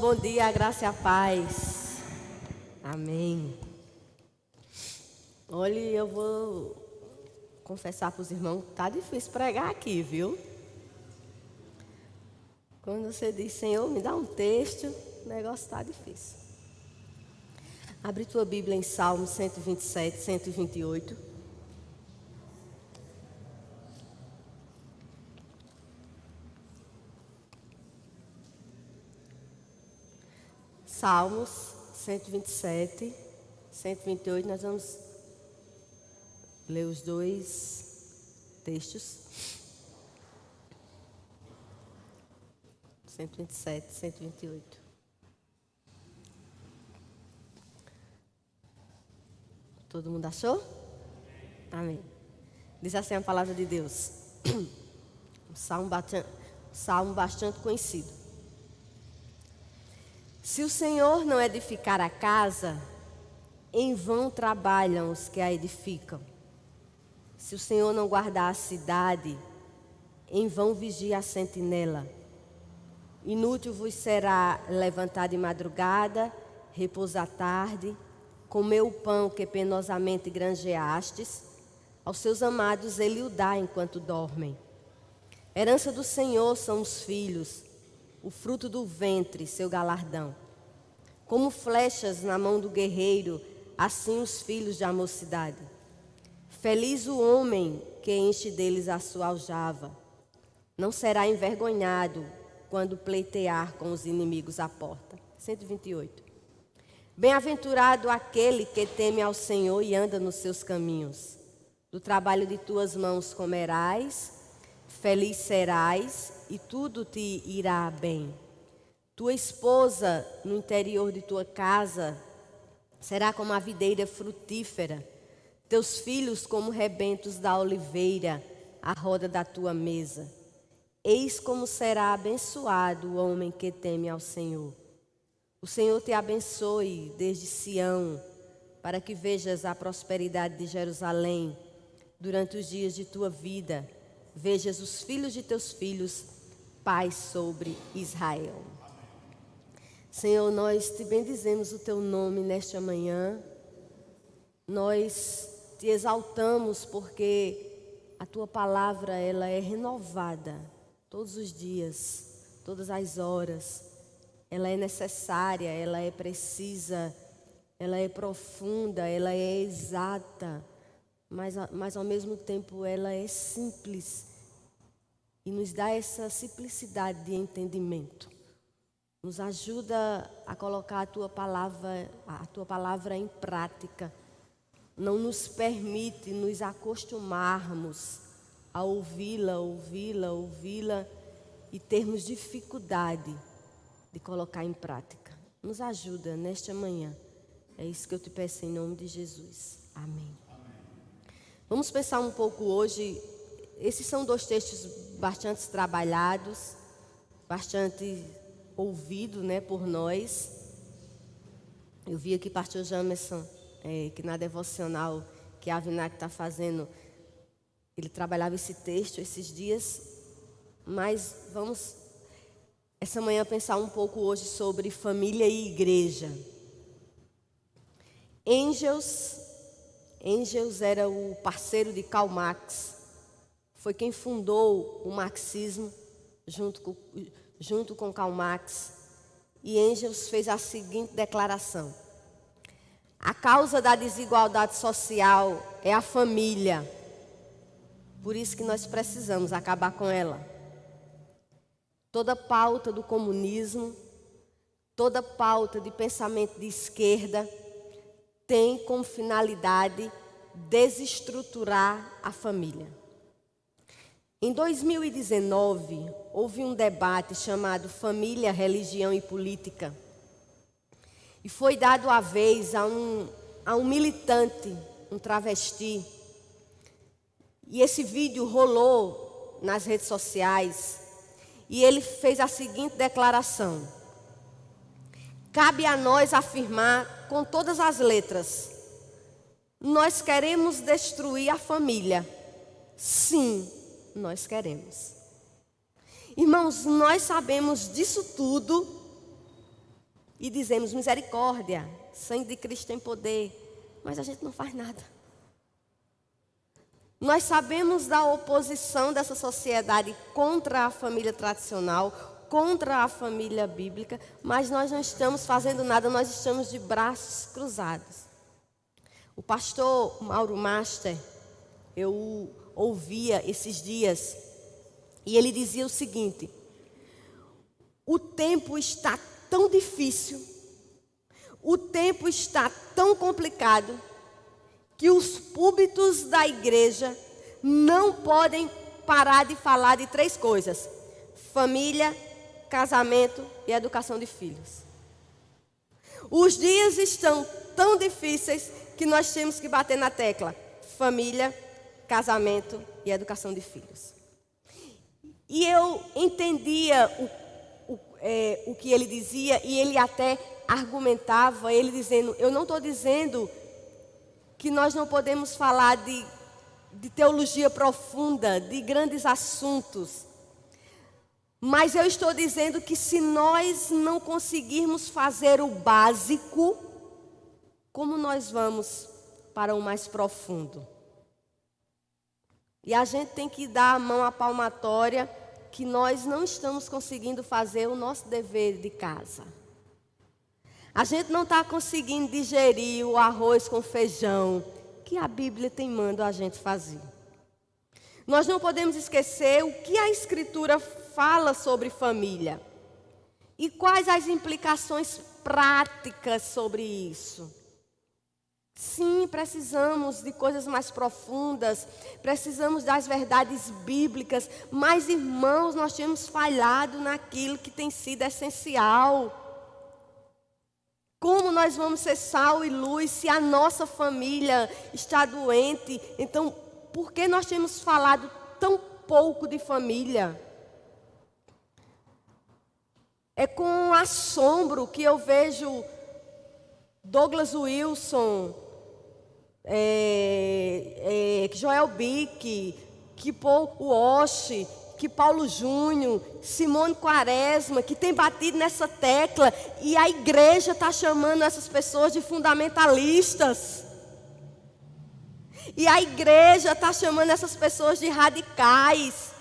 bom dia, a graça e a paz. Amém. Olha, eu vou confessar para os irmãos que está difícil pregar aqui, viu? Quando você diz, Senhor, me dá um texto, o negócio está difícil. Abre tua Bíblia em Salmo 127, 128. Salmos 127, 128, nós vamos ler os dois textos. 127, 128. Todo mundo achou? Amém. Diz assim a palavra de Deus. Um salmo bastante conhecido. Se o Senhor não edificar a casa, em vão trabalham os que a edificam. Se o Senhor não guardar a cidade, em vão vigia a sentinela. Inútil vos será levantar de madrugada, repousar à tarde, comer o pão que penosamente granjeastes. Aos seus amados ele o dá enquanto dormem. Herança do Senhor são os filhos, o fruto do ventre, seu galardão. Como flechas na mão do guerreiro, assim os filhos da mocidade. Feliz o homem que enche deles a sua aljava. Não será envergonhado quando pleitear com os inimigos à porta. 128. Bem-aventurado aquele que teme ao Senhor e anda nos seus caminhos. Do trabalho de tuas mãos comerás, feliz serás e tudo te irá bem. Tua esposa no interior de tua casa será como a videira frutífera, teus filhos como rebentos da oliveira, à roda da tua mesa. Eis como será abençoado o homem que teme ao Senhor. O Senhor te abençoe desde Sião, para que vejas a prosperidade de Jerusalém durante os dias de tua vida. Vejas os filhos de teus filhos, paz sobre Israel. Senhor, nós te bendizemos o teu nome nesta manhã. Nós te exaltamos porque a tua palavra ela é renovada todos os dias, todas as horas. Ela é necessária, ela é precisa, ela é profunda, ela é exata, mas ao mesmo tempo ela é simples e nos dá essa simplicidade de entendimento. Nos ajuda a colocar a tua palavra em prática. Não nos permite nos acostumarmos a ouvi-la e termos dificuldade de colocar em prática. Nos ajuda nesta manhã. É isso que eu te peço em nome de Jesus. Amém. Vamos pensar um pouco hoje. Esses são dois textos bastante trabalhados, bastante ouvidos, por nós. Eu vi aqui pastor Jamerson, que na devocional que a Avinac está fazendo, ele trabalhava esse texto esses dias. Mas vamos essa manhã pensar um pouco hoje sobre família e igreja. Engels era o parceiro de Karl Marx. Foi quem fundou o marxismo junto com Karl Marx. E Engels fez a seguinte declaração: a causa da desigualdade social é a família. Por isso que nós precisamos acabar com ela. Toda pauta do comunismo, toda pauta de pensamento de esquerda tem como finalidade desestruturar a família. Em 2019, houve um debate chamado Família, Religião e Política. E foi dado a vez a um militante, um travesti. E esse vídeo rolou nas redes sociais. E ele fez a seguinte declaração: cabe a nós afirmar com todas as letras: nós queremos destruir a família. Sim, nós queremos. Irmãos, nós sabemos disso tudo, e dizemos misericórdia, sangue de Cristo tem poder, mas a gente não faz nada. Nós sabemos da oposição dessa sociedade contra a família tradicional, contra a família bíblica, mas nós não estamos fazendo nada, nós estamos de braços cruzados. O pastor Mauro Master, eu ouvia esses dias, e ele dizia o seguinte: o tempo está tão difícil, o tempo está tão complicado, que os púlpitos da igreja não podem parar de falar de 3 coisas: família, casamento e educação de filhos. Os dias estão tão difíceis que nós temos que bater na tecla: família, casamento e educação de filhos. E eu entendia o que ele dizia, e ele até argumentava, ele dizendo: eu não estou dizendo que nós não podemos falar de teologia profunda, de grandes assuntos, mas eu estou dizendo que se nós não conseguirmos fazer o básico, como nós vamos para o mais profundo? E a gente tem que dar a mão à palmatória que nós não estamos conseguindo fazer o nosso dever de casa. A gente não está conseguindo digerir o arroz com feijão que a Bíblia tem mandado a gente fazer. Nós não podemos esquecer o que a Escritura fala sobre família e quais as implicações práticas sobre isso. Sim, precisamos de coisas mais profundas, precisamos das verdades bíblicas, mas, irmãos, nós temos falhado naquilo que tem sido essencial. Como nós vamos ser sal e luz se a nossa família está doente? Então, por que nós temos falado tão pouco de família? É com assombro que eu vejo Douglas Wilson, Joel Bick, que Paul Walsh, que Paulo Júnior, Simone Quaresma, que tem batido nessa tecla, e a igreja está chamando essas pessoas de fundamentalistas. E a igreja está chamando essas pessoas de radicais.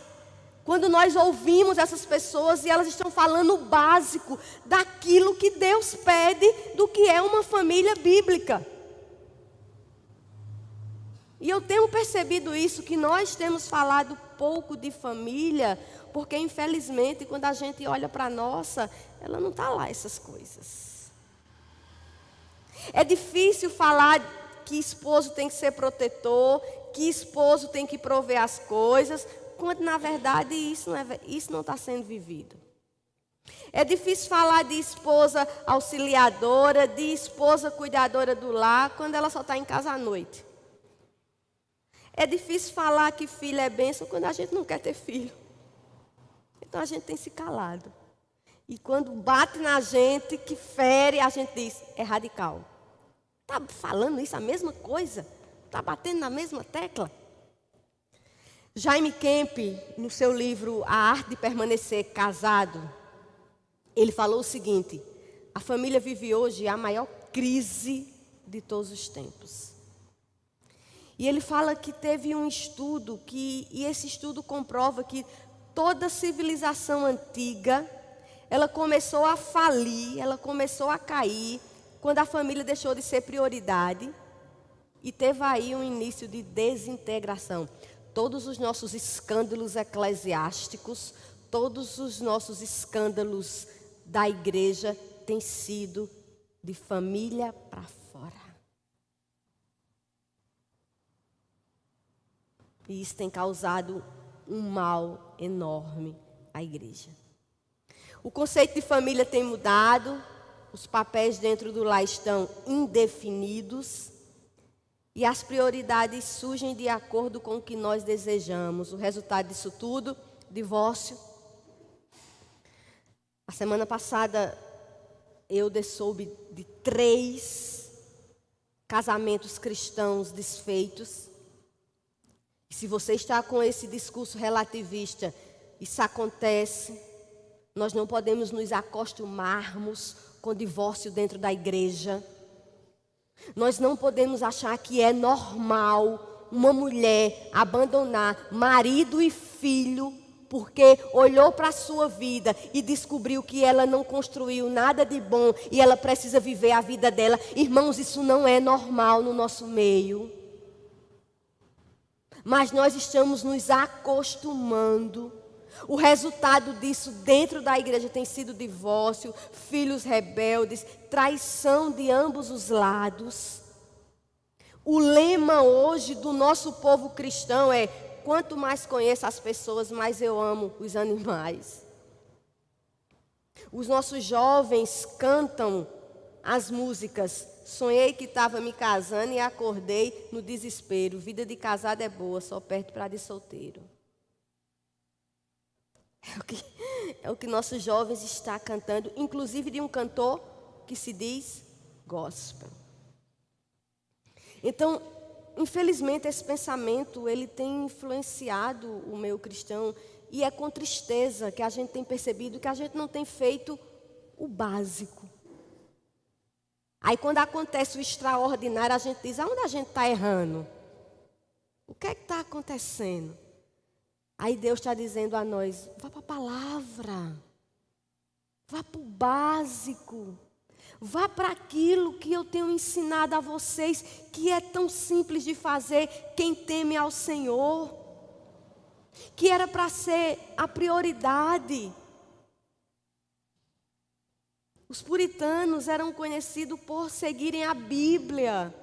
Quando nós ouvimos essas pessoas e elas estão falando o básico daquilo que Deus pede do que é uma família bíblica. E eu tenho percebido isso, que nós temos falado pouco de família, porque infelizmente quando a gente olha para a nossa, ela não está lá essas coisas. É difícil falar que esposo tem que ser protetor, que esposo tem que prover as coisas, quando na verdade isso não está sendo vivido. É difícil falar de esposa auxiliadora, de esposa cuidadora do lar, quando ela só está em casa à noite. É difícil falar que filho é bênção quando a gente não quer ter filho. Então a gente tem se calado. E quando bate na gente, que fere, a gente diz: é radical. Está falando isso, a mesma coisa? Está batendo na mesma tecla? Jaime Kemp, no seu livro A Arte de Permanecer Casado, ele falou o seguinte: a família vive hoje a maior crise de todos os tempos. E ele fala que teve um estudo, e esse estudo comprova que toda civilização antiga, ela começou a falir, ela começou a cair, quando a família deixou de ser prioridade, e teve aí um início de desintegração. Todos os nossos escândalos eclesiásticos, todos os nossos escândalos da igreja têm sido de família para fora. E isso tem causado um mal enorme à igreja. O conceito de família tem mudado, os papéis dentro do lar estão indefinidos e as prioridades surgem de acordo com o que nós desejamos. O resultado disso tudo, divórcio. A semana passada eu soube de 3 casamentos cristãos desfeitos. Se você está com esse discurso relativista, isso acontece, nós não podemos nos acostumarmos com divórcio dentro da igreja. Nós não podemos achar que é normal uma mulher abandonar marido e filho porque olhou para a sua vida e descobriu que ela não construiu nada de bom e ela precisa viver a vida dela. Irmãos, isso não é normal no nosso meio. Mas nós estamos nos acostumando. O resultado disso dentro da igreja tem sido divórcio, filhos rebeldes, traição de ambos os lados. O lema hoje do nosso povo cristão é: quanto mais conheço as pessoas, mais eu amo os animais. Os nossos jovens cantam as músicas: sonhei que estava me casando e acordei no desespero. Vida de casado é boa, só perto para de solteiro. É o que nossos jovens estão cantando, inclusive de um cantor que se diz gospel. Então, infelizmente, esse pensamento, ele tem influenciado o meio cristão, e é com tristeza que a gente tem percebido que a gente não tem feito o básico. Aí, quando acontece o extraordinário, a gente diz: aonde a gente está errando? O que é que está acontecendo? Aí Deus está dizendo a nós: vá para a palavra, vá para o básico. Vá para aquilo que eu tenho ensinado a vocês, que é tão simples de fazer, quem teme ao Senhor. Que era para ser a prioridade. Os puritanos eram conhecidos por seguirem a Bíblia.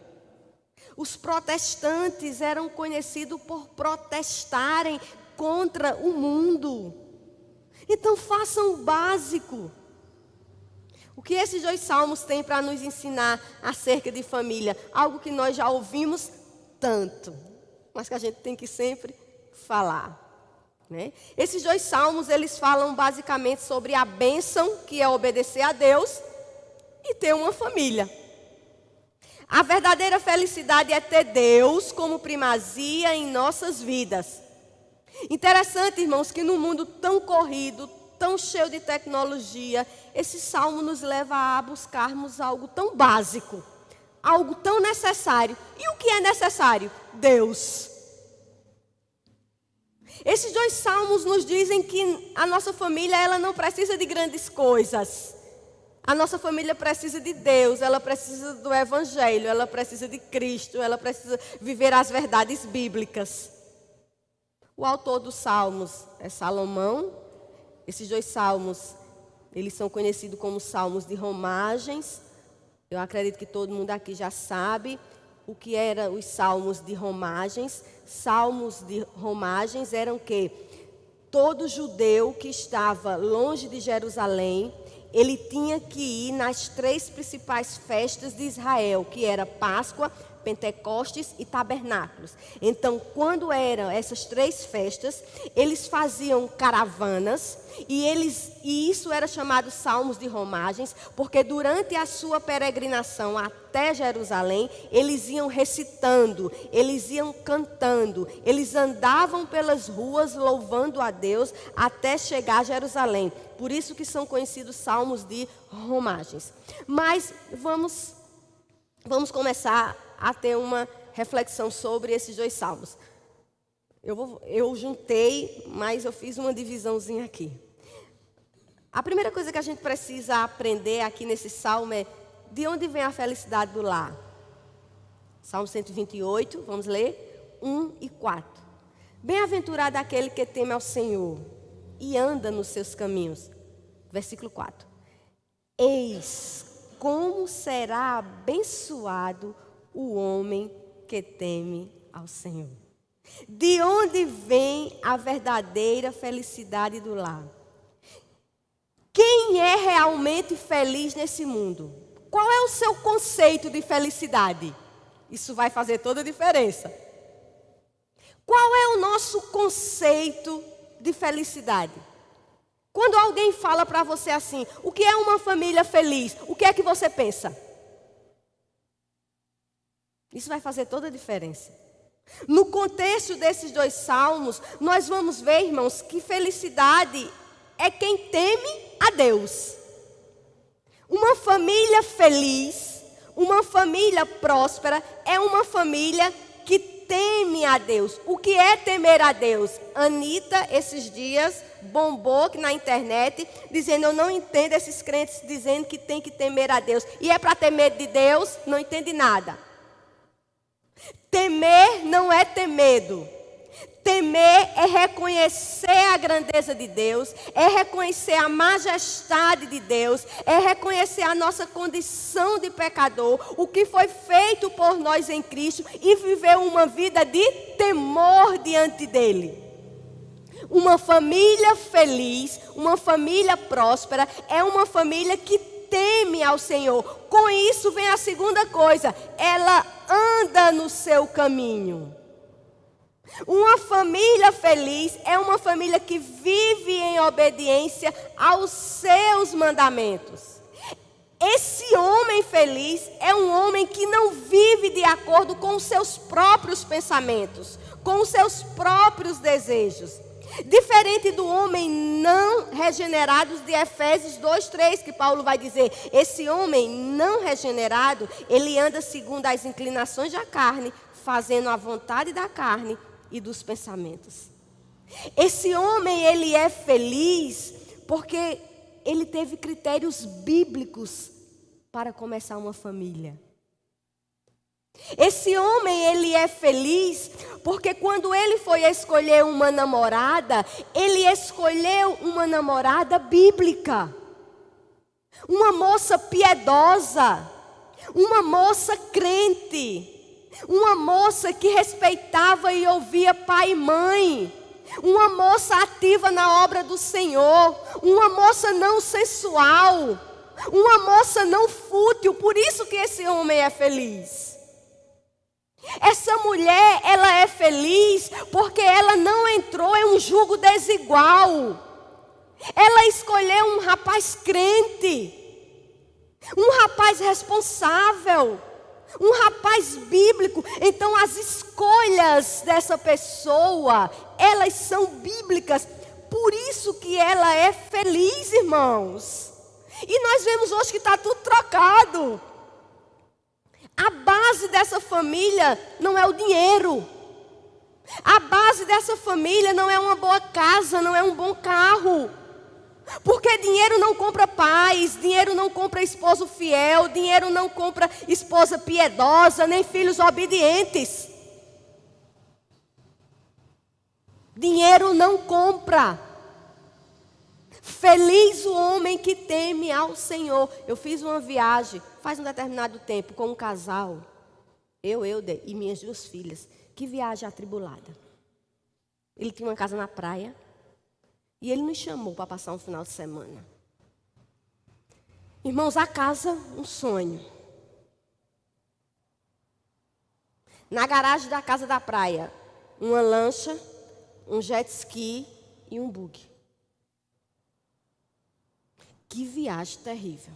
Os protestantes eram conhecidos por protestarem contra o mundo. Então façam o básico. O que esses 2 salmos têm para nos ensinar acerca de família? Algo que nós já ouvimos tanto, mas que a gente tem que sempre falar, né? Esses 2 salmos, eles falam basicamente sobre a bênção, que é obedecer a Deus, e ter uma família. A verdadeira felicidade é ter Deus como primazia em nossas vidas. Interessante, irmãos, que no mundo tão corrido, tão cheio de tecnologia, esse salmo nos leva a buscarmos algo tão básico, algo tão necessário. E o que é necessário? Deus. Esses 2 salmos nos dizem que a nossa família, ela não precisa de grandes coisas. A nossa família precisa de Deus, ela precisa do Evangelho, ela precisa de Cristo, ela precisa viver as verdades bíblicas. O autor dos salmos é Salomão. Esses 2 salmos, eles são conhecidos como salmos de romagens. Eu acredito que todo mundo aqui já sabe o que eram os salmos de romagens. Salmos de romagens eram que todo judeu que estava longe de Jerusalém, ele tinha que ir nas 3 principais festas de Israel, que era Páscoa, Pentecostes e Tabernáculos. Então, quando eram essas 3 festas, eles faziam caravanas e isso era chamado Salmos de Romagens, porque durante a sua peregrinação até Jerusalém, eles iam recitando, eles iam cantando, eles andavam pelas ruas louvando a Deus até chegar a Jerusalém. Por isso que são conhecidos Salmos de Romagens. Mas vamos começar a ter uma reflexão sobre esses 2 salmos. Eu juntei, mas eu fiz uma divisãozinha aqui. A primeira coisa que a gente precisa aprender aqui nesse salmo é: de onde vem a felicidade do lar? Salmo 128, vamos ler, 1 e 4. Bem-aventurado aquele que teme ao Senhor e anda nos seus caminhos. Versículo 4. Eis como será abençoado o homem que teme ao Senhor. De onde vem a verdadeira felicidade do lar? Quem é realmente feliz nesse mundo? Qual é o seu conceito de felicidade? Isso vai fazer toda a diferença. Qual é o nosso conceito de felicidade? Quando alguém fala para você assim: o que é uma família feliz? O que é que você pensa? Isso vai fazer toda a diferença. No contexto desses 2 salmos, nós vamos ver, irmãos, que felicidade é quem teme a Deus. Uma família feliz, uma família próspera, é uma família que teme a Deus. O que é temer a Deus? Anitta, esses dias, bombou aqui na internet, dizendo: eu não entendo esses crentes dizendo que tem que temer a Deus. E é para ter medo de Deus? Não entende nada. Temer não é ter medo. Temer é reconhecer a grandeza de Deus, é reconhecer a majestade de Deus, é reconhecer a nossa condição de pecador, o que foi feito por nós em Cristo e viver uma vida de temor diante dEle. Uma família feliz, uma família próspera, é uma família que teme ao Senhor. Com isso vem a segunda coisa: ela anda no seu caminho. Uma família feliz é uma família que vive em obediência aos seus mandamentos. Esse homem feliz é um homem que não vive de acordo com os seus próprios pensamentos, com os seus próprios desejos. Diferente do homem não regenerado de Efésios 2:3, que Paulo vai dizer: esse homem não regenerado, ele anda segundo as inclinações da carne, fazendo a vontade da carne e dos pensamentos. Esse homem, ele é feliz porque ele teve critérios bíblicos para começar uma família. Esse homem, ele é feliz porque quando ele foi escolher uma namorada, ele escolheu uma namorada bíblica. Uma moça piedosa, uma moça crente, uma moça que respeitava e ouvia pai e mãe, uma moça ativa na obra do Senhor, uma moça não sensual, uma moça não fútil. Por isso que esse homem é feliz. Essa mulher, ela é feliz porque ela não entrou em um jugo desigual. Ela escolheu um rapaz crente, um rapaz responsável, um rapaz bíblico. Então as escolhas dessa pessoa, elas são bíblicas. Por isso que ela é feliz, irmãos. E nós vemos hoje que está tudo trocado. A base dessa família não é o dinheiro. A base dessa família não é uma boa casa, não é um bom carro. Porque dinheiro não compra paz, dinheiro não compra esposo fiel, dinheiro não compra esposa piedosa, nem filhos obedientes. Dinheiro não compra. Feliz o homem que teme ao Senhor. Eu fiz uma viagem faz um determinado tempo com um casal, Euder e minhas 2 filhas. Que viagem atribulada. Ele tinha uma casa na praia e ele nos chamou para passar um final de semana. Irmãos, a casa, um sonho. Na garagem da casa da praia, uma lancha, um jet ski e um buggy. Que viagem terrível.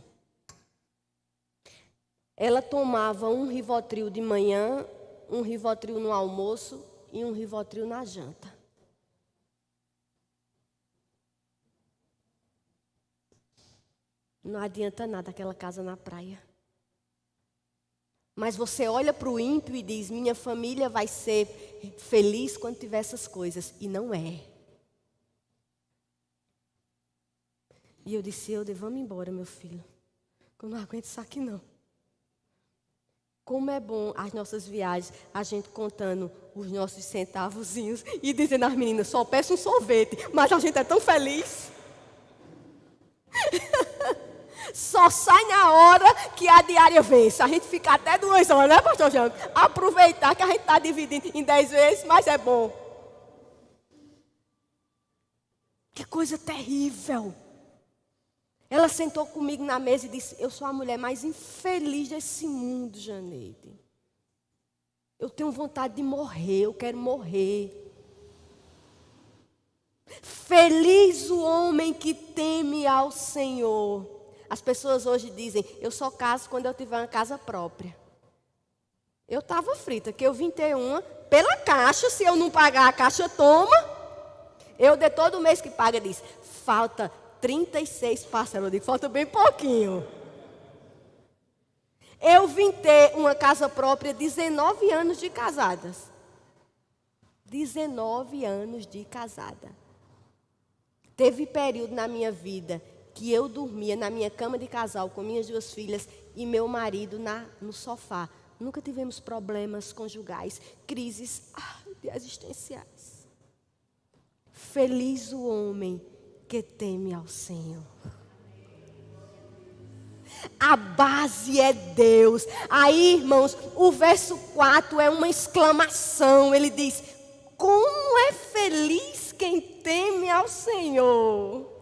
Ela tomava um Rivotril de manhã, um Rivotril no almoço e um Rivotril na janta. Não adianta nada aquela casa na praia. Mas você olha para o ímpio e diz: minha família vai ser feliz quando tiver essas coisas. E não é. E eu disse: Euder, vamos embora, meu filho. Eu não aguento isso aqui, não. Como é bom as nossas viagens, a gente contando os nossos centavozinhos e dizendo às meninas: só peço um sorvete, mas a gente é tão feliz. Só sai na hora que a diária vence. A gente fica até 2 horas, né, pastor Jean? Aproveitar que a gente está dividindo em 10 vezes, mas é bom. Que coisa terrível. Ela sentou comigo na mesa e disse: eu sou a mulher mais infeliz desse mundo, Janeide. Eu tenho vontade de morrer, eu quero morrer. Feliz o homem que teme ao Senhor. As pessoas hoje dizem: eu só caso quando eu tiver uma casa própria. Eu estava frita, que eu vim ter uma pela caixa. Se eu não pagar a caixa, toma. Eu de todo mês que paga diz: falta 36 parcelas. Eu digo: falta bem pouquinho. Eu vim ter uma casa própria 19 anos de casadas. 19 anos de casada. Teve período na minha vida que eu dormia na minha cama de casal com minhas 2 filhas e meu marido no sofá. Nunca tivemos problemas conjugais, crises existenciais. Feliz o homem que teme ao Senhor. A base é Deus. Aí, irmãos, o verso 4 é uma exclamação. Ele diz: como é feliz quem teme ao Senhor.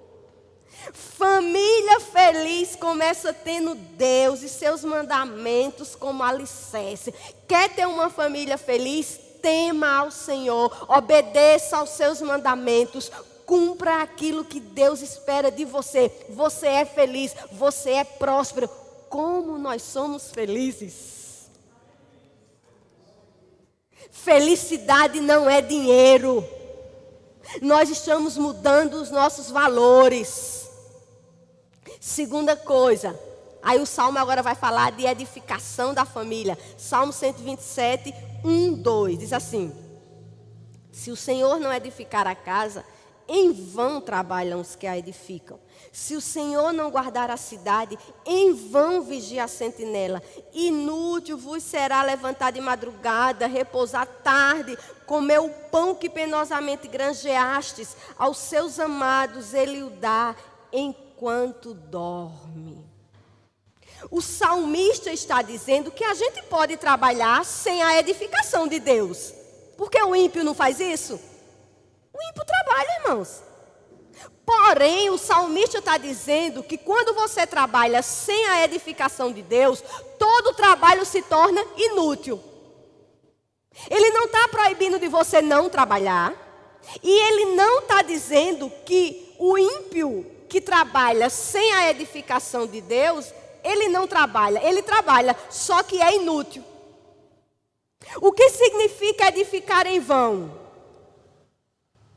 Família feliz começa tendo Deus e seus mandamentos como alicerce. Quer ter uma família feliz? Tema ao Senhor, obedeça aos seus mandamentos, cumpra aquilo que Deus espera de você. Você é feliz, você é próspero. Como nós somos felizes. Felicidade não é dinheiro. Nós estamos mudando os nossos valores. Segunda coisa, aí o Salmo agora vai falar de edificação da família. Salmo 127, 1, 2, diz assim: se o Senhor não edificar a casa, em vão trabalham os que a edificam. Se o Senhor não guardar a cidade, em vão vigia a sentinela. Inútil vos será levantar de madrugada, repousar tarde, comer o pão que penosamente granjeastes. Aos seus amados ele o dá enquanto dorme. O salmista está dizendo que a gente pode trabalhar sem a edificação de Deus. Porque o ímpio não faz isso? O ímpio trabalha, irmãos. Porém, o salmista está dizendo que quando você trabalha sem a edificação de Deus, todo o trabalho se torna inútil. Ele não está proibindo de você não trabalhar. E ele não está dizendo que o ímpio que trabalha sem a edificação de Deus, ele não trabalha. Ele trabalha, só que é inútil. O que significa edificar em vão?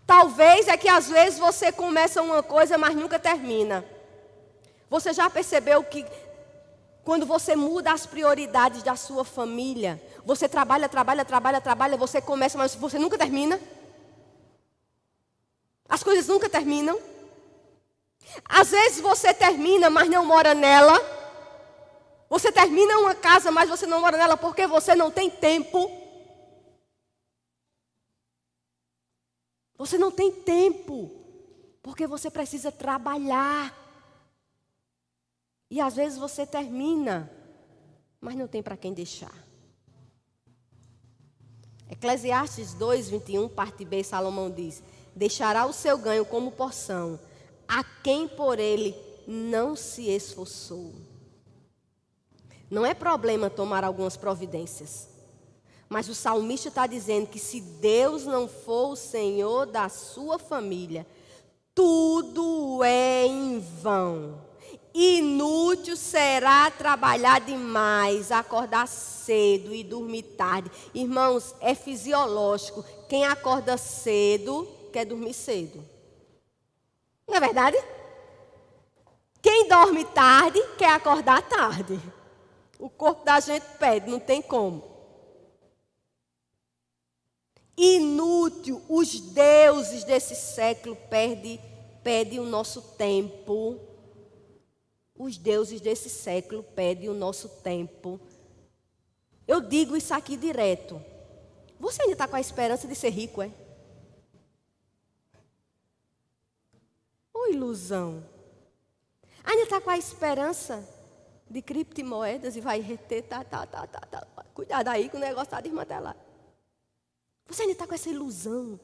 Talvez é que às vezes você começa uma coisa, mas nunca termina. Você já percebeu que quando você muda as prioridades da sua família, você trabalha, você começa, mas você nunca termina? As coisas nunca terminam. Às vezes você termina, mas não mora nela. Você termina uma casa, mas você não mora nela porque você não tem tempo. Você não tem tempo, porque você precisa trabalhar. E às vezes você termina, mas não tem para quem deixar. Eclesiastes 2, 21, parte B, Salomão diz: deixará o seu ganho como porção a quem por ele não se esforçou. Não é problema tomar algumas providências. Mas o salmista está dizendo que se Deus não for o Senhor da sua família, tudo é em vão. Inútil será trabalhar demais, acordar cedo e dormir tarde. Irmãos, é fisiológico. Quem acorda cedo quer dormir cedo. Não é verdade? Quem dorme tarde quer acordar tarde. O corpo da gente pede, não tem como. Inútil, os deuses desse século pedem o nosso tempo. Os deuses desse século pedem o nosso tempo. Eu digo isso aqui direto. Você ainda está com a esperança de ser rico, é? Ô ilusão. Ainda está com a esperança de criptomoedas e vai reter, Cuidado aí que o negócio está desmantelado. Você ainda está com essa ilusão.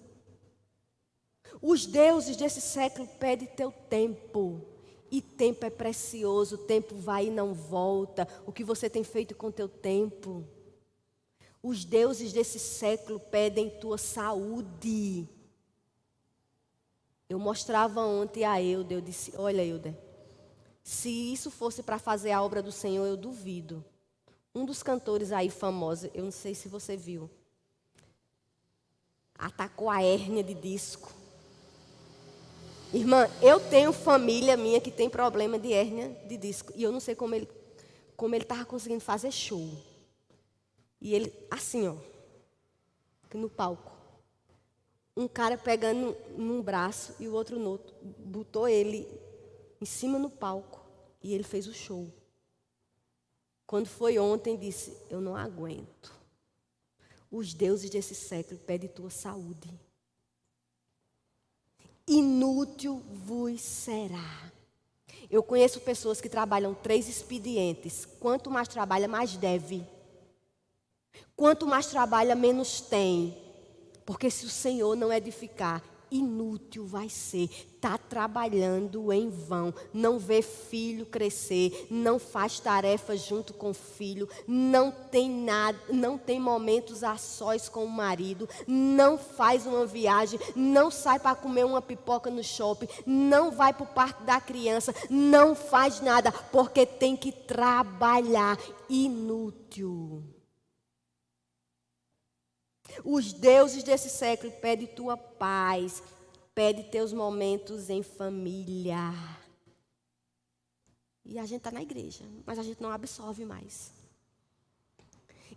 Os deuses desse século pedem teu tempo. E tempo é precioso, o tempo vai e não volta. O que você tem feito com teu tempo? Os deuses desse século pedem tua saúde. Eu mostrava ontem a Euder, eu disse: olha, Euder, se isso fosse para fazer a obra do Senhor, eu duvido. Um dos cantores aí famosos, eu não sei se você viu, atacou a hérnia de disco. Irmã, eu tenho família minha que tem problema de hérnia de disco. E eu não sei como ele como ele estava conseguindo fazer show. E ele, assim, ó, no palco. Um cara pegando num braço e o outro no outro. Botou ele em cima no palco. E ele fez o show. Quando foi ontem, disse, eu não aguento. Os deuses desse século pedem tua saúde. Inútil vos será. Eu conheço pessoas que trabalham 3 expedientes. Quanto mais trabalha, mais deve. Quanto mais trabalha, menos tem. Porque se o Senhor não edificar, inútil vai ser. Está trabalhando em vão. Não vê filho crescer. Não faz tarefas junto com o filho. Não tem nada, não tem momentos a sós com o marido. Não faz uma viagem. Não sai para comer uma pipoca no shopping. Não vai para o parque da criança. Não faz nada. Porque tem que trabalhar. Inútil. Os deuses desse século pedem tua paz, pedem teus momentos em família. E a gente está na igreja, mas a gente não absorve mais.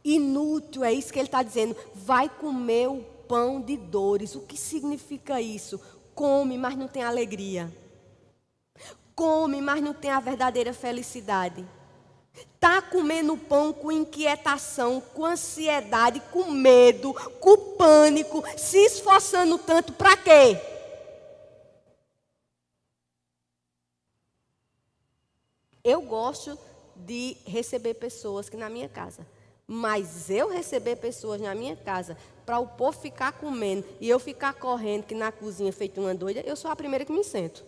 Inútil, é isso que ele está dizendo. Vai comer o pão de dores. O que significa isso? Come, mas não tem alegria. Come, mas não tem a verdadeira felicidade. Está comendo pão com inquietação, com ansiedade, com medo, com pânico, se esforçando tanto, para quê? Eu gosto de receber pessoas aqui na minha casa, mas eu receber pessoas na minha casa para o povo ficar comendo e eu ficar correndo que na cozinha feito uma doida, eu sou a primeira que me sento.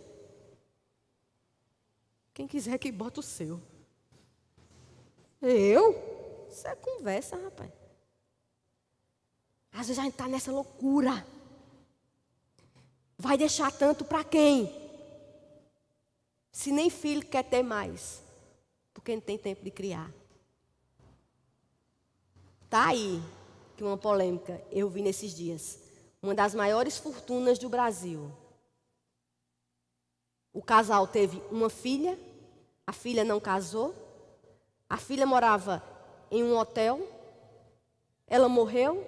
Quem quiser que bota o seu. Eu? Isso é conversa, rapaz. Às vezes a gente está nessa loucura. Vai deixar tanto para quem? Se nem filho quer ter mais. Porque não tem tempo de criar. Está aí que uma polêmica eu vi nesses dias. Uma das maiores fortunas do Brasil. O casal teve uma filha. A filha não casou. A filha morava em um hotel, ela morreu,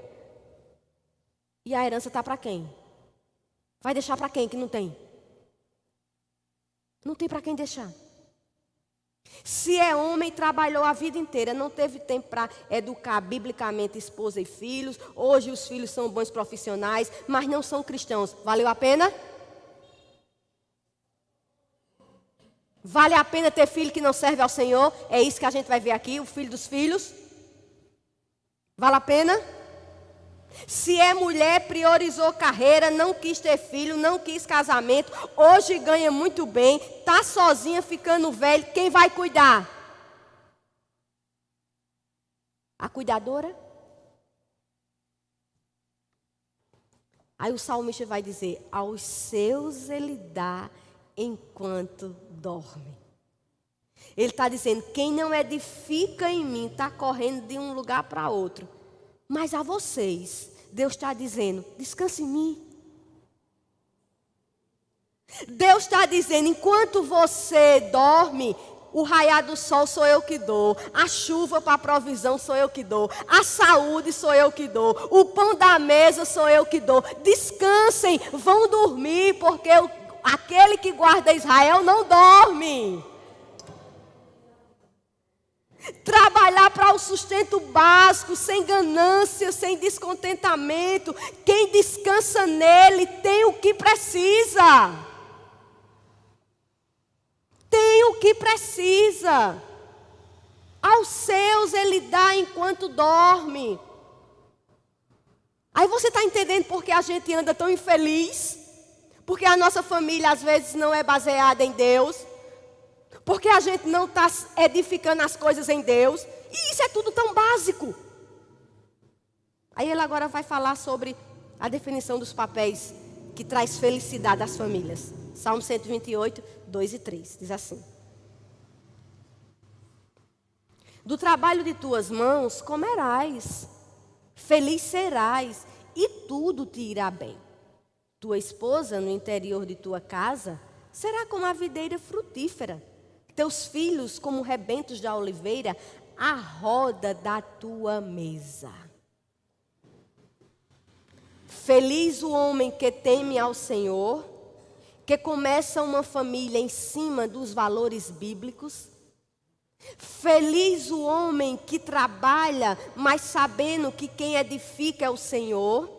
e a herança está para quem? Vai deixar para quem que não tem? Não tem para quem deixar. Se é homem, trabalhou a vida inteira, não teve tempo para educar biblicamente esposa e filhos, hoje os filhos são bons profissionais, mas não são cristãos, valeu a pena? Vale a pena ter filho que não serve ao Senhor? É isso que a gente vai ver aqui, o filho dos filhos. Vale a pena? Se é mulher, priorizou carreira, não quis ter filho, não quis casamento, hoje ganha muito bem, está sozinha, ficando velho, quem vai cuidar? A cuidadora? Aí o salmista vai dizer, aos seus ele dá enquanto dorme. Ele está dizendo, quem não edifica em mim está correndo de um lugar para outro. Mas a vocês, Deus está dizendo, descanse em mim. Deus está dizendo, enquanto você dorme, o raiar do sol sou eu que dou, a chuva para a provisão sou eu que dou, a saúde sou eu que dou, o pão da mesa sou eu que dou. Descansem, vão dormir, porque aquele que guarda Israel não dorme. Trabalhar para o sustento básico, sem ganância, sem descontentamento. Quem descansa nele tem o que precisa. Tem o que precisa. Aos seus ele dá enquanto dorme. Aí você está entendendo por que a gente anda tão infeliz? Porque a nossa família às vezes não é baseada em Deus. Porque a gente não está edificando as coisas em Deus. E isso é tudo tão básico. Aí ele agora vai falar sobre a definição dos papéis que traz felicidade às famílias. Salmo 128, 2 e 3. Diz assim. Do trabalho de tuas mãos comerás, feliz serás, e tudo te irá bem. Tua esposa no interior de tua casa será como a videira frutífera, teus filhos como rebentos da oliveira à roda da tua mesa. Feliz o homem que teme ao Senhor, que começa uma família em cima dos valores bíblicos. Feliz o homem que trabalha, mas sabendo que quem edifica é o Senhor.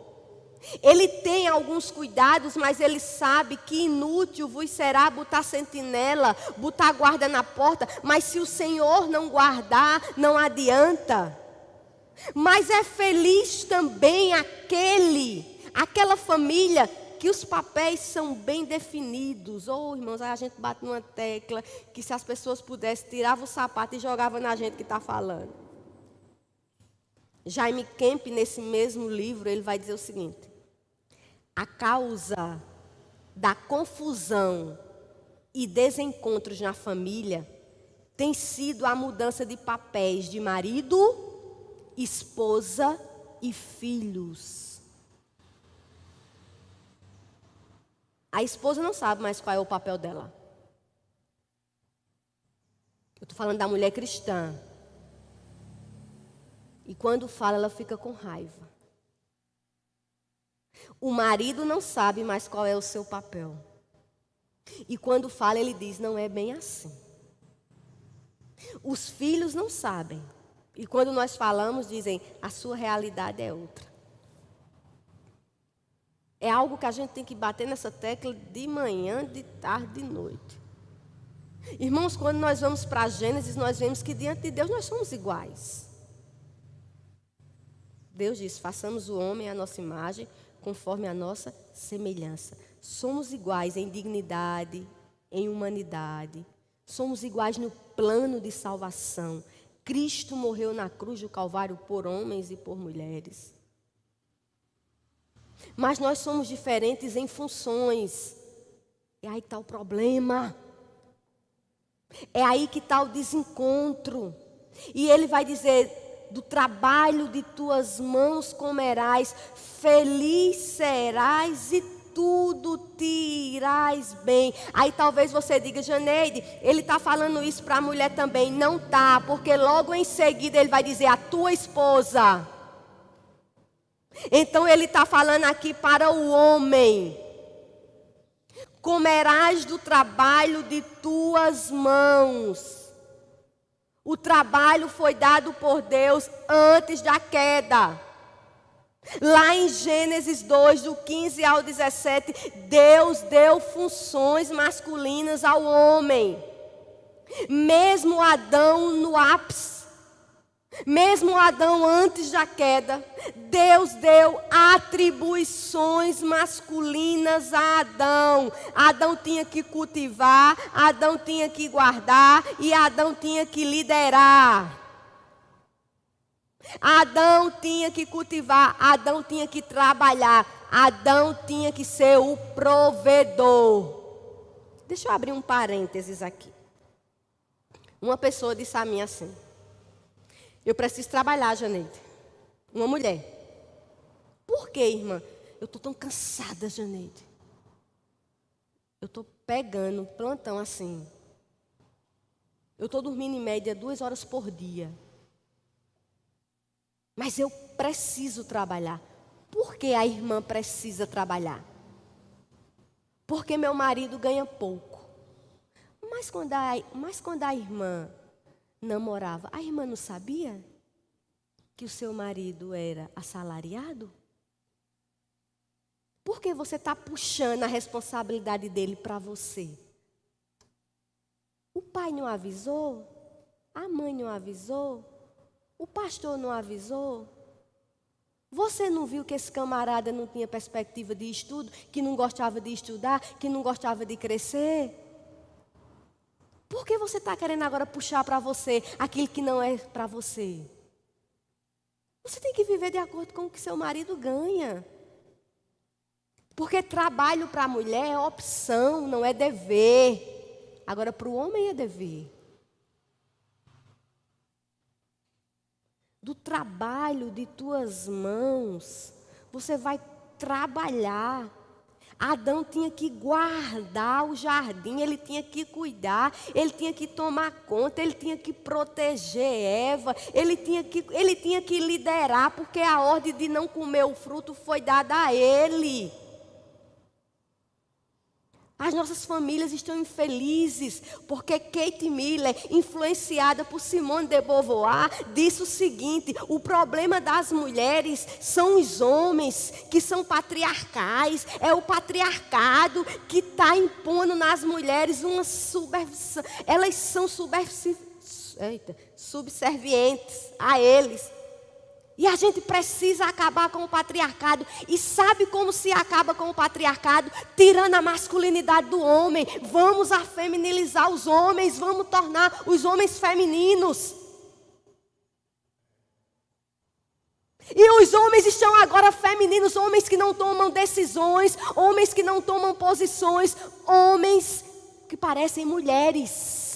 Ele tem alguns cuidados, mas ele sabe que inútil vos será botar sentinela, botar guarda na porta. Mas se o Senhor não guardar, não adianta. Mas é feliz também aquela família que os papéis são bem definidos. Irmãos, aí a gente bate numa tecla que se as pessoas pudessem, tirava o sapato e jogava na gente que está falando. Jaime Kemp, nesse mesmo livro, ele vai dizer o seguinte: a causa da confusão e desencontros na família tem sido a mudança de papéis de marido, esposa e filhos. A esposa não sabe mais qual é o papel dela. Eu estou falando da mulher cristã. E quando fala, ela fica com raiva. O marido não sabe mais qual é o seu papel. E quando fala, ele diz, não é bem assim. Os filhos não sabem. E quando nós falamos, dizem, a sua realidade é outra. É algo que a gente tem que bater nessa tecla de manhã, de tarde, de noite. Irmãos, quando nós vamos para Gênesis, nós vemos que diante de Deus nós somos iguais. Deus diz, façamos o homem à nossa imagem, conforme a nossa semelhança. Somos iguais em dignidade, em humanidade. Somos iguais no plano de salvação. Cristo morreu na cruz do Calvário por homens e por mulheres. Mas nós somos diferentes em funções. É aí que está o problema. É aí que está o desencontro. E ele vai dizer, do trabalho de tuas mãos comerás, feliz serás e tudo te irás bem. Aí talvez você diga, Janeide, ele está falando isso para a mulher também. Não está, porque logo em seguida ele vai dizer, a tua esposa. Então ele está falando aqui para o homem. Comerás do trabalho de tuas mãos. O trabalho foi dado por Deus antes da queda. Lá em Gênesis 2, do 15 ao 17, Deus deu funções masculinas ao homem. Mesmo Adão no ápice, mesmo Adão antes da queda, Deus deu atribuições masculinas a Adão. Adão tinha que cultivar, Adão tinha que guardar e Adão tinha que liderar. Adão tinha que cultivar, Adão tinha que trabalhar, Adão tinha que ser o provedor. Deixa eu abrir um parênteses aqui. Uma pessoa disse a mim assim, eu preciso trabalhar, Janeide. Uma mulher. Por quê, irmã? Eu estou tão cansada, Janeide. Eu estou pegando plantão assim. Eu estou dormindo em média 2 horas por dia. Mas eu preciso trabalhar. Por que a irmã precisa trabalhar? Porque meu marido ganha pouco. Mas quando a irmã namorava, a irmã não sabia que o seu marido era assalariado? Por que você está puxando a responsabilidade dele para você? O pai não avisou? A mãe não avisou? O pastor não avisou? Você não viu que esse camarada não tinha perspectiva de estudo, que não gostava de estudar, que não gostava de crescer? Por que você está querendo agora puxar para você aquilo que não é para você? Você tem que viver de acordo com o que seu marido ganha. Porque trabalho para a mulher é opção, não é dever. Agora, para o homem é dever. Do trabalho de tuas mãos, você vai trabalhar. Adão tinha que guardar o jardim, ele tinha que cuidar, ele tinha que tomar conta, ele tinha que proteger Eva, ele tinha que liderar, porque a ordem de não comer o fruto foi dada a ele. As nossas famílias estão infelizes, porque Kate Miller, influenciada por Simone de Beauvoir, disse o seguinte: o problema das mulheres são os homens que são patriarcais, é o patriarcado que está impondo nas mulheres uma subversão, elas são subservientes a eles. E a gente precisa acabar com o patriarcado. E sabe como se acaba com o patriarcado? Tirando a masculinidade do homem. Vamos afeminilizar os homens. Vamos tornar os homens femininos. E os homens estão agora femininos. Homens que não tomam decisões. Homens que não tomam posições. Homens que parecem mulheres.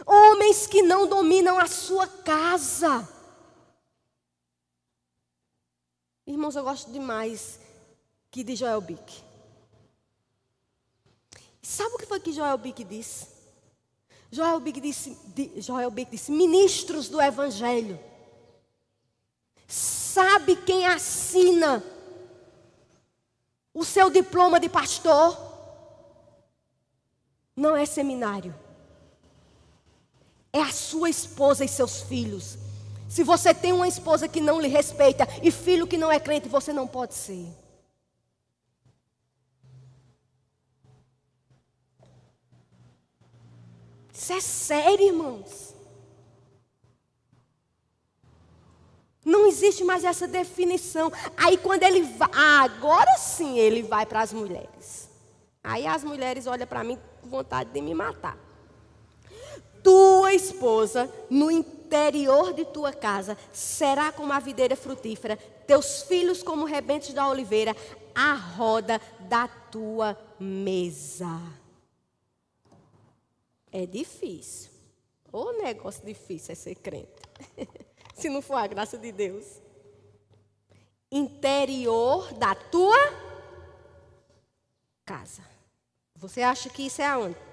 Homens que não dominam a sua casa. Irmãos, eu gosto demais de Joel Bick. Sabe o que foi que Joel Bick disse? Joel Bick disse: ministros do Evangelho, sabe quem assina o seu diploma de pastor? Não é seminário. É a sua esposa e seus filhos. Se você tem uma esposa que não lhe respeita e filho que não é crente, você não pode ser. Isso é sério, irmãos. Não existe mais essa definição. Aí quando ele vai, agora sim ele vai para as mulheres. Aí as mulheres olham para mim com vontade de me matar. Tua esposa, no interior de tua casa, será como a videira frutífera, teus filhos como rebentos da oliveira, à roda da tua mesa. É difícil. Ô negócio difícil é ser crente. Se não for a graça de Deus. Interior da tua casa. Você acha que isso é aonde?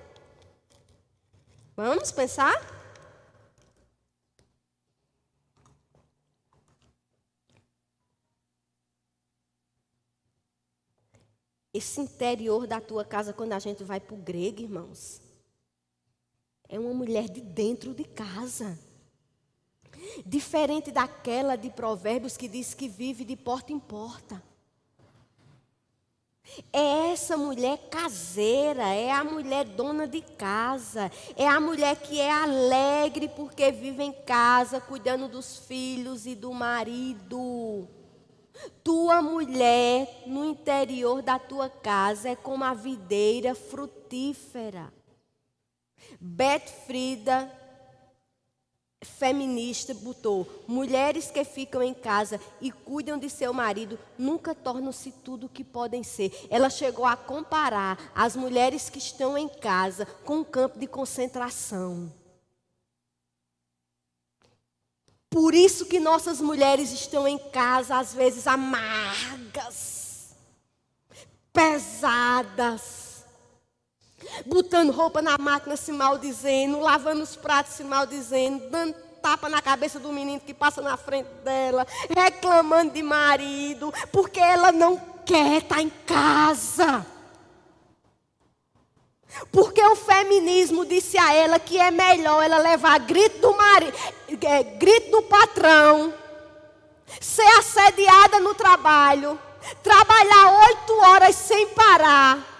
Vamos pensar? Esse interior da tua casa, quando a gente vai para o grego, irmãos, é uma mulher de dentro de casa. Diferente daquela de Provérbios que diz que vive de porta em porta. É essa mulher caseira, é a mulher dona de casa, é a mulher que é alegre porque vive em casa, cuidando dos filhos e do marido. Tua mulher no interior da tua casa é como a videira frutífera. Beth Frida, feminista, botou: mulheres que ficam em casa e cuidam de seu marido nunca tornam-se tudo o que podem ser. Ela chegou a comparar as mulheres que estão em casa com um campo de concentração. Por isso que nossas mulheres estão em casa às vezes amargas, pesadas, botando roupa na máquina se maldizendo, lavando os pratos se maldizendo, dando tapa na cabeça do menino que passa na frente dela, reclamando de marido, porque ela não quer estar em casa. Porque o feminismo disse a ela que é melhor ela levar grito do marido, grito do patrão, ser assediada no trabalho, trabalhar 8 horas sem parar,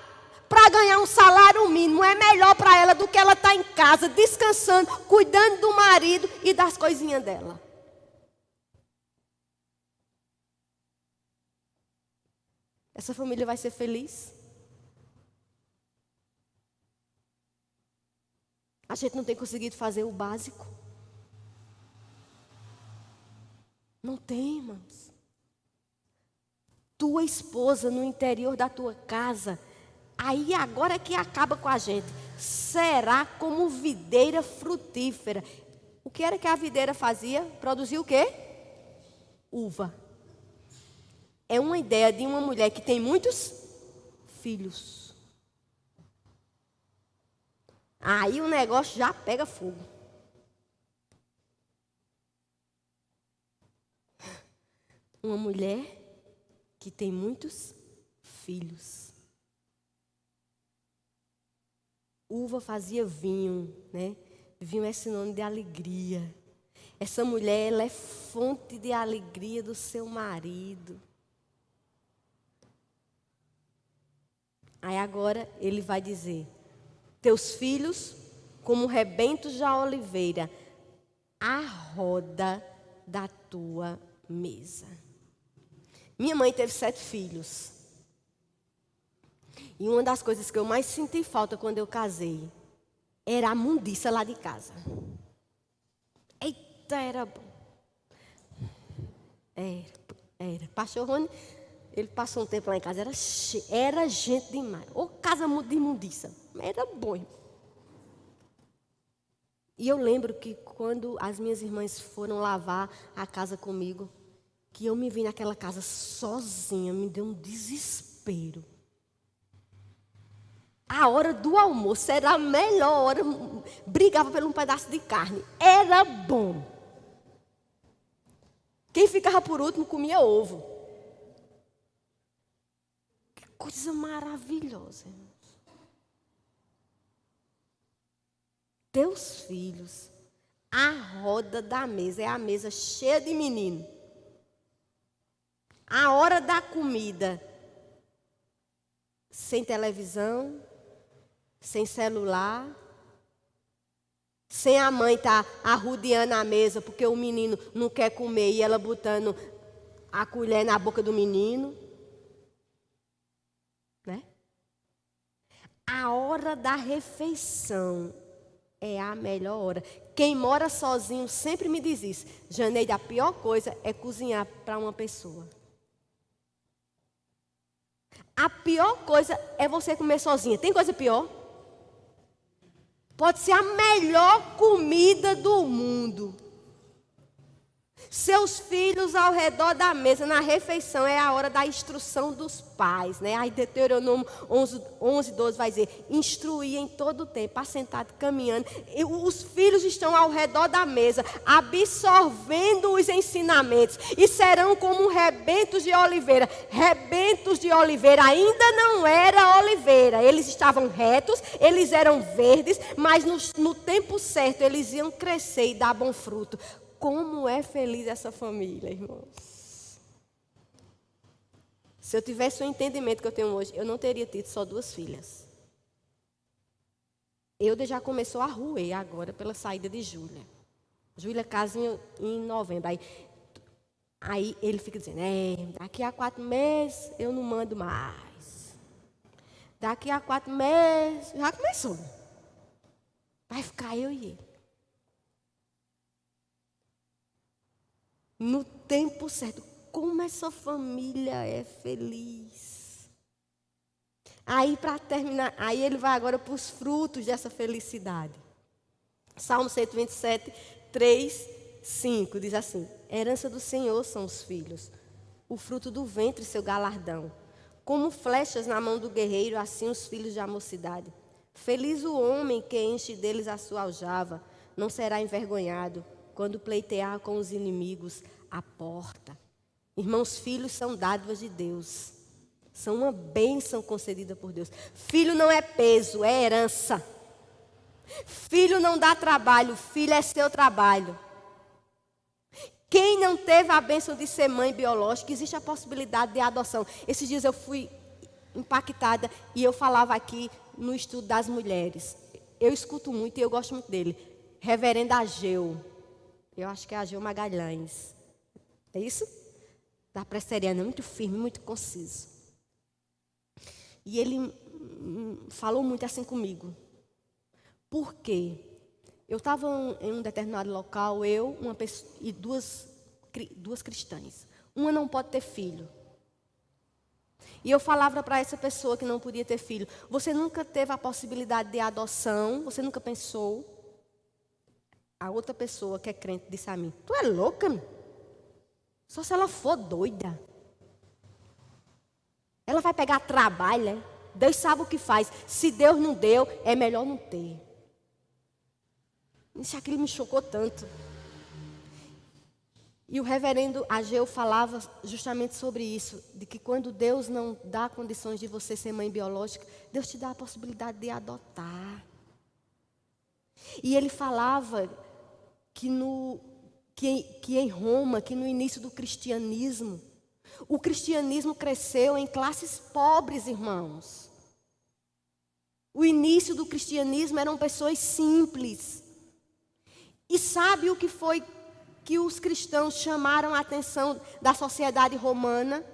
para ganhar um salário mínimo. É melhor para ela do que ela estar em casa, descansando, cuidando do marido e das coisinhas dela. Essa família vai ser feliz? A gente não tem conseguido fazer o básico. Não tem, irmãos. Tua esposa no interior da tua casa, aí agora que acaba com a gente, será como videira frutífera. O que era que a videira fazia? Produzia o quê? Uva. é uma ideia de uma mulher que tem muitos filhos. Aí o negócio já pega fogo. Uma mulher que tem muitos filhos. Uva fazia vinho, né? Vinho é sinônimo de alegria. Essa mulher, ela é fonte de alegria do seu marido. Aí agora ele vai dizer: teus filhos, como rebentos da oliveira, à roda da tua mesa. Minha mãe teve 7 filhos. E uma das coisas que eu mais senti falta quando eu casei era a mundiça lá de casa. Eita, era bom. Era. Pastor Rony, ele passou um tempo lá em casa, era gente demais. Ou casa de imundiça. Era bom, irmão. E eu lembro que quando as minhas irmãs foram lavar a casa comigo, que eu me vi naquela casa sozinha, me deu um desespero. A hora do almoço era a melhor hora, brigava por um pedaço de carne. Era bom. Quem ficava por último comia ovo. Que coisa maravilhosa, irmãos. Teus filhos, a roda da mesa, é a mesa cheia de menino. A hora da comida, sem televisão, sem celular, sem a mãe estar arrodeando a mesa porque o menino não quer comer e ela botando a colher na boca do menino. Né? A hora da refeição é a melhor hora. Quem mora sozinho sempre me diz isso. Janeide, a pior coisa é cozinhar para uma pessoa. A pior coisa é você comer sozinha. Tem coisa pior? Pode ser a melhor comida do mundo. Seus filhos ao redor da mesa, na refeição, é a hora da instrução dos pais. Né? Aí Deuteronômio 11, 12 vai dizer: instruir em todo o tempo, assentado, caminhando. E os filhos estão ao redor da mesa, absorvendo os ensinamentos. E serão como rebentos de oliveira. Rebentos de oliveira ainda não era oliveira. Eles estavam retos, eles eram verdes, mas no tempo certo eles iam crescer e dar bom fruto. Como é feliz essa família, irmãos. Se eu tivesse o entendimento que eu tenho hoje, eu não teria tido só 2 filhas. Euda já começou a roer agora pela saída de Júlia. Júlia casa em novembro. Aí ele fica dizendo: daqui a 4 meses eu não mando mais. Daqui a 4 meses, já começou. Vai ficar eu e ele. No tempo certo. Como essa família é feliz. Aí, para terminar, aí ele vai agora para os frutos dessa felicidade. Salmo 127, 3, 5, diz assim: herança do Senhor são os filhos, o fruto do ventre seu galardão. Como flechas na mão do guerreiro, assim os filhos da mocidade. Feliz o homem que enche deles a sua aljava, não será envergonhado quando pleitear com os inimigos à porta. Irmãos, filhos são dádivas de Deus. São uma bênção concedida por Deus. Filho não é peso, é herança. Filho não dá trabalho, filho é seu trabalho. Quem não teve a bênção de ser mãe biológica, existe a possibilidade de adoção. Esses dias eu fui impactada e eu falava aqui no estudo das mulheres. Eu escuto muito e eu gosto muito dele. Reverendo Ageu. Eu acho que é Ageu Magalhães. É isso? Da Presteriana, muito firme, muito conciso. E ele falou muito assim comigo. Por quê? Eu estava em um determinado local, uma pessoa e duas cristãs. Uma não pode ter filho. E eu falava para essa pessoa que não podia ter filho: você nunca teve a possibilidade de adoção? Você nunca pensou? A outra pessoa que é crente disse a mim: tu é louca, meu? Só se ela for doida. Ela vai pegar trabalho, é? Deus sabe o que faz. Se Deus não deu, é melhor não ter. Isso aquilo me chocou tanto. E o reverendo Ageu falava justamente sobre isso, de que quando Deus não dá condições de você ser mãe biológica, Deus te dá a possibilidade de adotar. E ele falava que em Roma, que no início do cristianismo, o cristianismo cresceu em classes pobres, irmãos. O início do cristianismo eram pessoas simples. E sabe o que foi que os cristãos chamaram a atenção da sociedade romana?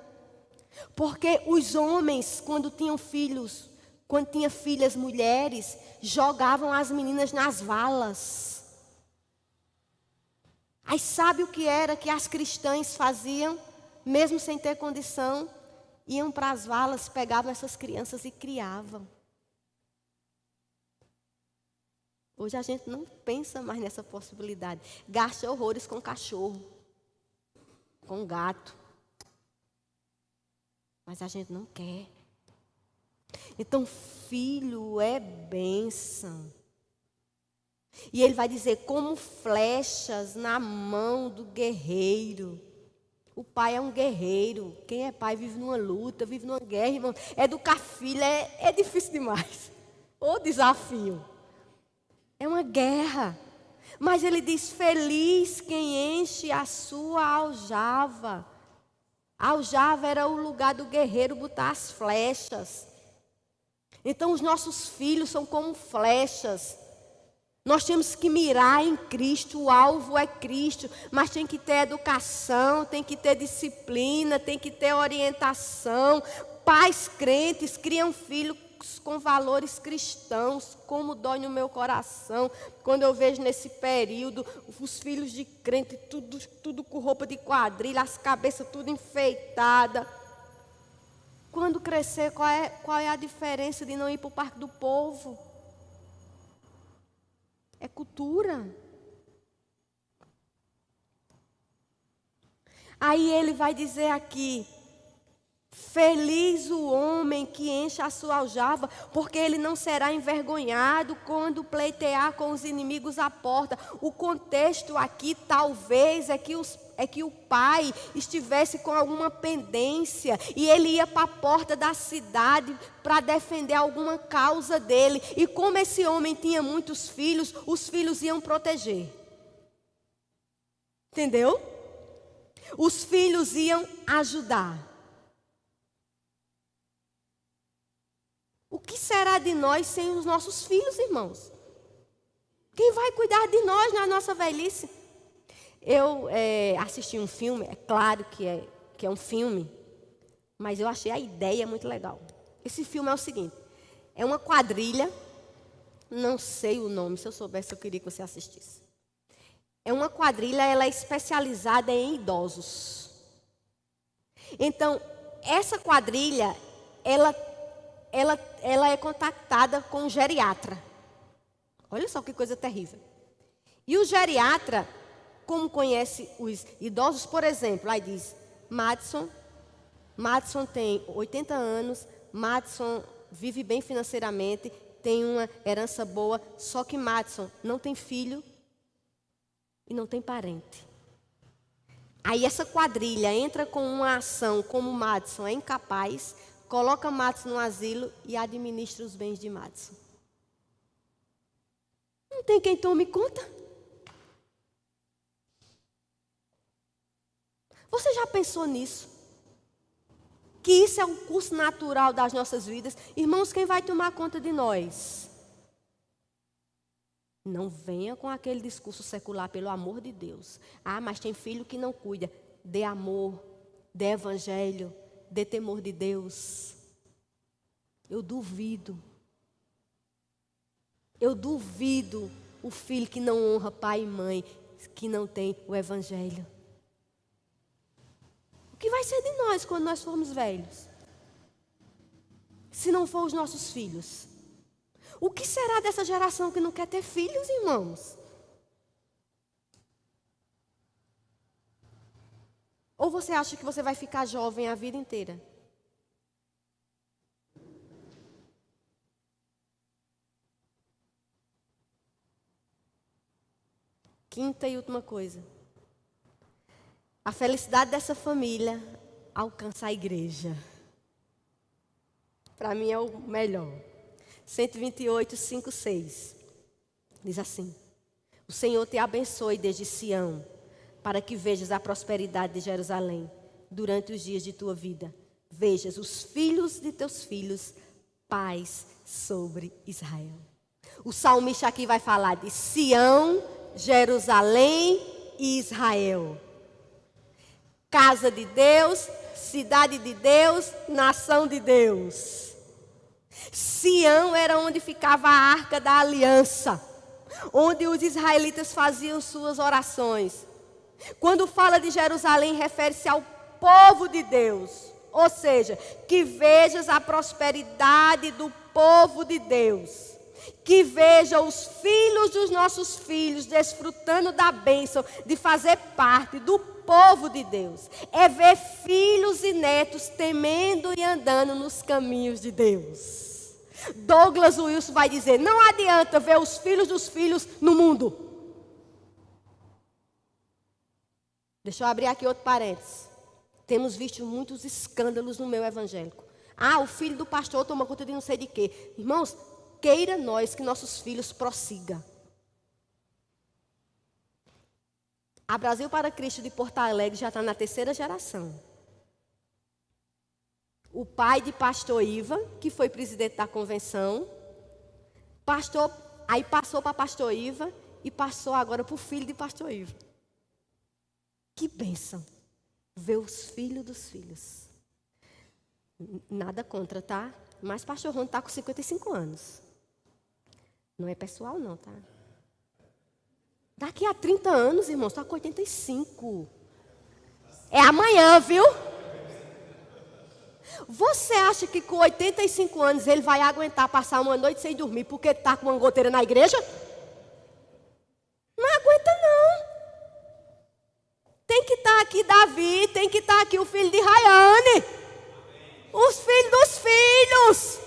Porque os homens, quando tinham filhos, quando tinham filhas mulheres, jogavam as meninas nas valas. Aí sabe o que era que as cristãs faziam? Mesmo sem ter condição, iam para as valas, pegavam essas crianças e criavam. Hoje a gente não pensa mais nessa possibilidade. Gasta horrores com cachorro, com gato. Mas a gente não quer. Então, filho é bênção. E ele vai dizer, como flechas na mão do guerreiro. O pai é um guerreiro. Quem é pai vive numa luta, vive numa guerra, irmão. Educar filho é difícil demais. Ô desafio. É uma guerra. Mas ele diz, feliz quem enche a sua aljava. A aljava era o lugar do guerreiro botar as flechas. Então os nossos filhos são como flechas. Nós temos que mirar em Cristo, o alvo é Cristo, mas tem que ter educação, tem que ter disciplina, tem que ter orientação. Pais crentes criam filhos com valores cristãos, como dói no meu coração, quando eu vejo nesse período, os filhos de crente, tudo com roupa de quadrilha, as cabeças tudo enfeitada. Quando crescer, qual é a diferença de não ir para o Parque do Povo? É cultura. Aí ele vai dizer aqui, feliz o homem que enche a sua aljava, porque ele não será envergonhado quando pleitear com os inimigos à porta. O contexto aqui talvez é que o pai estivesse com alguma pendência e ele ia para a porta da cidade para defender alguma causa dele. E como esse homem tinha muitos filhos, os filhos iam proteger. Entendeu? Os filhos iam ajudar. O que será de nós sem os nossos filhos, irmãos? Quem vai cuidar de nós na nossa velhice? Eu assisti um filme, é claro que é um filme, mas eu achei a ideia muito legal. Esse filme é o seguinte, é uma quadrilha, não sei o nome, se eu soubesse eu queria que você assistisse. É uma quadrilha, ela é especializada em idosos. Então, essa quadrilha, ela é contactada com um geriatra. Olha só que coisa terrível. E o geriatra, como conhece os idosos, por exemplo, aí diz, Madison tem 80 anos, Madison vive bem financeiramente, tem uma herança boa, só que Madison não tem filho e não tem parente. Aí essa quadrilha entra com uma ação, como Madison é incapaz, coloca Madison no asilo e administra os bens de Madison. Não tem quem tome conta. Você já pensou nisso? Que isso é um curso natural das nossas vidas? Irmãos, quem vai tomar conta de nós? Não venha com aquele discurso secular, pelo amor de Deus. Ah, mas tem filho que não cuida. Dê amor, dê evangelho, dê temor de Deus. Eu duvido o filho que não honra pai e mãe, que não tem o evangelho. O que vai ser de nós quando nós formos velhos? Se não for os nossos filhos. O que será dessa geração que não quer ter filhos, irmãos? Ou você acha que você vai ficar jovem a vida inteira? Quinta e última coisa. A felicidade dessa família alcança a igreja. Para mim é o melhor. 128, 5, 6. Diz assim: o Senhor te abençoe desde Sião, para que vejas a prosperidade de Jerusalém durante os dias de tua vida. Vejas os filhos de teus filhos, paz sobre Israel. O salmista aqui vai falar de Sião, Jerusalém e Israel. Casa de Deus, cidade de Deus, nação de Deus. Sião era onde ficava a arca da aliança, onde os israelitas faziam suas orações. Quando fala de Jerusalém, refere-se ao povo de Deus. Ou seja, que vejas a prosperidade do povo de Deus. Que veja os filhos dos nossos filhos desfrutando da bênção de fazer parte do povo de Deus. É ver filhos e netos temendo e andando nos caminhos de Deus. Douglas Wilson vai dizer: não adianta ver os filhos dos filhos no mundo. Deixa eu abrir aqui outro parênteses. Temos visto muitos escândalos no meio evangélico. O filho do pastor toma conta de não sei de quê. Irmãos, queira nós que nossos filhos prossigam. A Brasil para Cristo de Porto Alegre já está na 3ª geração. O pai de pastor Iva, que foi presidente da convenção, aí passou para pastor Iva e passou agora para o filho de pastor Iva. Que bênção ver os filhos dos filhos. Nada contra, tá? Mas pastor Ron está com 55 anos. Não é pessoal não, tá? Daqui a 30 anos, irmãos, está com 85. É amanhã, viu? Você acha que com 85 anos ele vai aguentar passar uma noite sem dormir porque está com uma goteira na igreja? Não aguenta não. Tem que estar aqui Davi, tem que estar aqui o filho de Rayane. Os filhos dos filhos.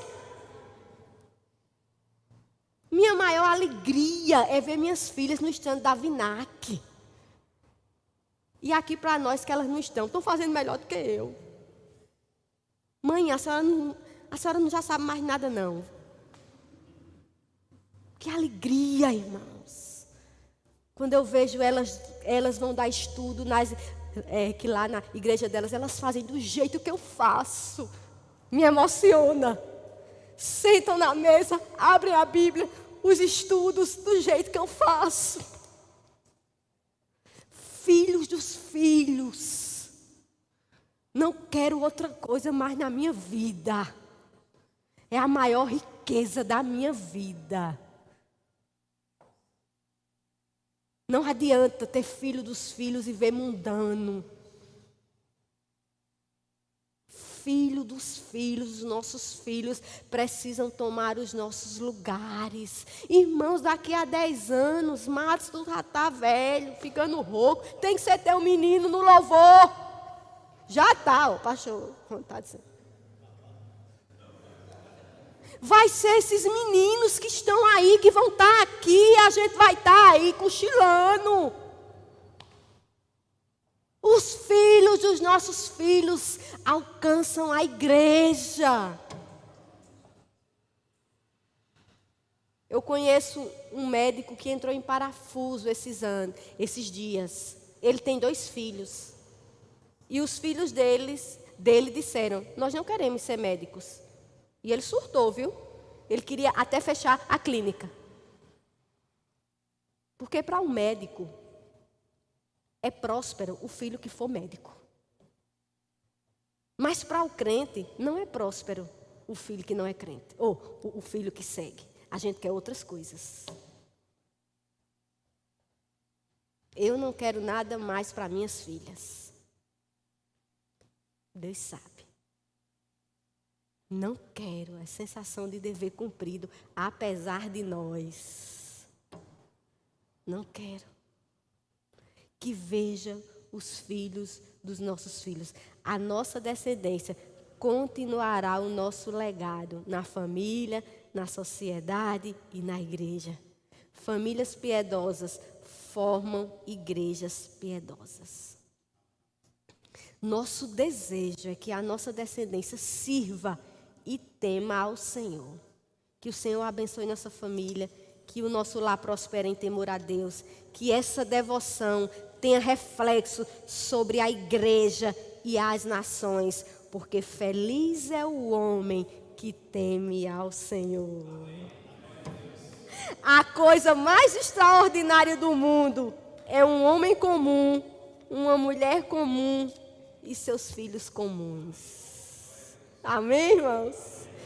Minha maior alegria é ver minhas filhas no stand da Vinac. E aqui para nós que elas não estão fazendo melhor do que eu. Mãe, a senhora não já sabe mais nada não. Que alegria, irmãos. Quando eu vejo elas vão dar estudo, que lá na igreja delas, elas fazem do jeito que eu faço. Me emociona. Sentam na mesa, abrem a Bíblia, os estudos do jeito que eu faço. Filhos dos filhos. Não quero outra coisa mais na minha vida. É a maior riqueza da minha vida. Não adianta ter filho dos filhos e ver mundano. Filho dos filhos, os nossos filhos precisam tomar os nossos lugares. Irmãos, daqui a 10 anos, Marcos já está velho, ficando rouco. Tem que ser teu menino no louvor. Já está, o pastor está dizendo. Vai ser esses meninos que estão aí, que vão estar aqui, a gente vai estar aí cochilando. Os filhos dos nossos filhos alcançam a igreja. Eu conheço um médico que entrou em parafuso esses dias. Ele tem 2 filhos. E os filhos dele disseram: nós não queremos ser médicos. E ele surtou, viu? Ele queria até fechar a clínica. Porque para um médico, é próspero o filho que for médico. Mas para o crente, não é próspero o filho que não é crente. Ou o filho que segue. A gente quer outras coisas. Eu não quero nada mais para minhas filhas. Deus sabe. Não quero a sensação de dever cumprido, apesar de nós. Não quero. Que veja os filhos dos nossos filhos. A nossa descendência continuará o nosso legado na família, na sociedade e na igreja. Famílias piedosas formam igrejas piedosas. Nosso desejo é que a nossa descendência sirva e tema ao Senhor. Que o Senhor abençoe nossa família, que o nosso lar prospere em temor a Deus, que essa devoção tenha reflexo sobre a igreja e as nações, porque feliz é o homem que teme ao Senhor. A coisa mais extraordinária do mundo é um homem comum, uma mulher comum e seus filhos comuns. Amém, irmãos?